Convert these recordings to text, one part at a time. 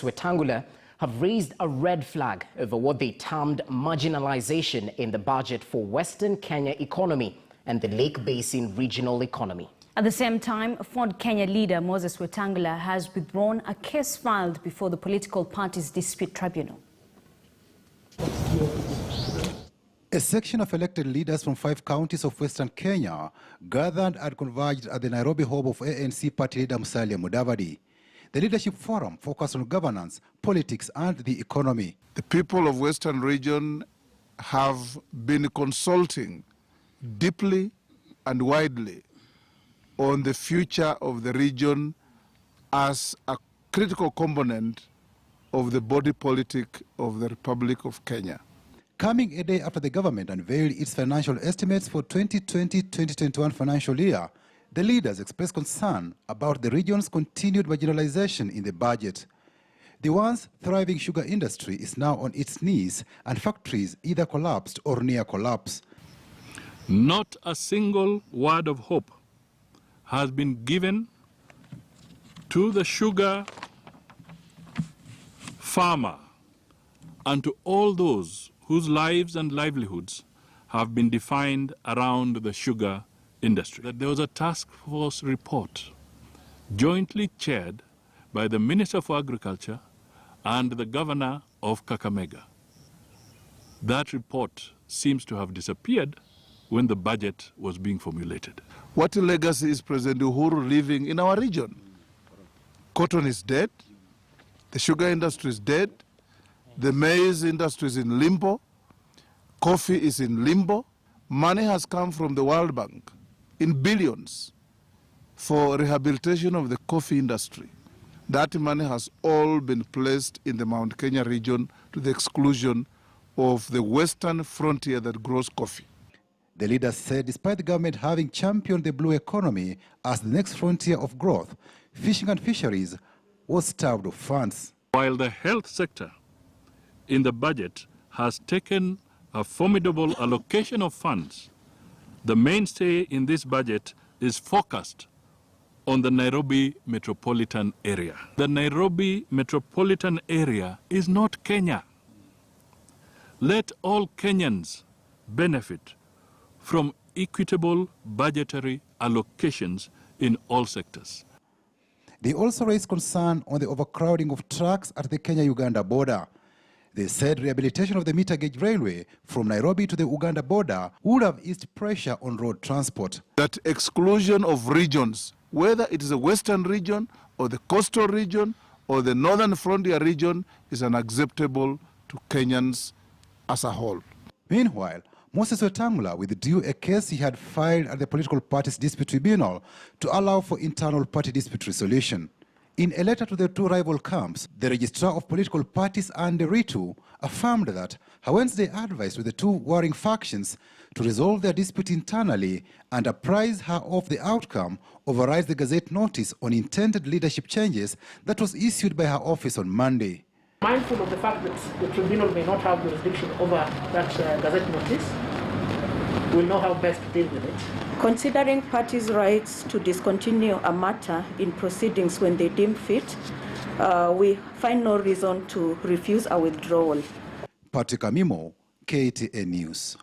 Moses Wetangula have raised a red flag over what they termed marginalization in the budget for Western Kenya economy and the Lake Basin regional economy. At the same time, Ford Kenya leader Moses Wetangula has withdrawn a case filed before the political parties dispute tribunal. A section of elected leaders from 5 counties of Western Kenya gathered and converged at the Nairobi home of ANC party leader Musalia Mudavadi. The leadership forum focused on governance, politics and the economy. The people of Western region have been consulting deeply and widely on the future of the region as a critical component of the body politic of the Republic of Kenya. Coming a day after the government unveiled its financial estimates for 2020-2021 financial year, the leaders expressed concern about the region's continued marginalization in the budget. The once thriving sugar industry is now on its knees and factories either collapsed or near collapse. Not a single word of hope has been given to the sugar farmer and to all those whose lives and livelihoods have been defined around the sugar industry. That there was a task force report jointly chaired by the Minister for Agriculture and the Governor of Kakamega. That report seems to have disappeared when the budget was being formulated. What legacy is President Uhuru leaving in our region? Cotton is dead, the sugar industry is dead, the maize industry is in limbo, coffee is in limbo. Money has come from the World Bank in billions for rehabilitation of the coffee industry. That money has all been placed in the Mount Kenya region to the exclusion of the western frontier that grows coffee. The leaders said despite the government having championed the blue economy as the next frontier of growth, fishing and fisheries was starved of funds. While the health sector in the budget has taken a formidable allocation of funds, the mainstay in this budget is focused on the Nairobi metropolitan area. The Nairobi metropolitan area is not Kenya. Let all Kenyans benefit from equitable budgetary allocations in all sectors. They also raised concern on the overcrowding of trucks at the Kenya-Uganda border. They said rehabilitation of the meter gauge railway from Nairobi to the Uganda border would have eased pressure on road transport. That exclusion of regions, whether it is a western region or the coastal region or the northern frontier region, is unacceptable to Kenyans as a whole. Meanwhile, Moses Wetangula withdrew a case he had filed at the political parties dispute tribunal to allow for internal party dispute resolution. In a letter to the 2 rival camps, the registrar of political parties and the Ritu affirmed that her Wednesday advice to the 2 warring factions to resolve their dispute internally and apprise her of the outcome overrides the Gazette notice on intended leadership changes that was issued by her office on Monday. Mindful of the fact that the tribunal may not have jurisdiction over that Gazette notice, we'll know how best to deal with it. Considering parties' rights to discontinue a matter in proceedings when they deem fit, we find no reason to refuse a withdrawal. Patrick Amimo, KTN News.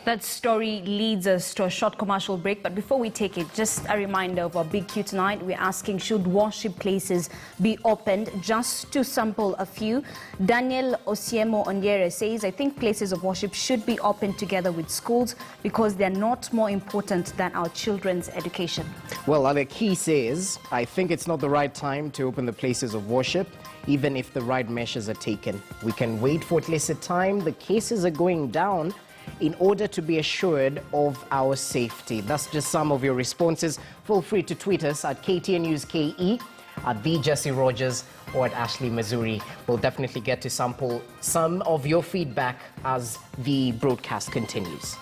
That story leads us to a short commercial break, but before we take it, just a reminder of our big Q tonight. We're asking, should worship places be opened? Just to sample a few, Daniel Osiemo Onyere says, I think places of worship should be opened together with schools because they're not more important than our children's education. Well, Aleki says, I think it's not the right time to open the places of worship, even if the right measures are taken. We can wait for at least a time. The cases are going down in order to be assured of our safety. That's just some of your responses. Feel free to tweet us at KTN News KE, at the Jesse Rogers, or at Ashley Mazuri. We'll definitely get to sample some of your feedback as the broadcast continues.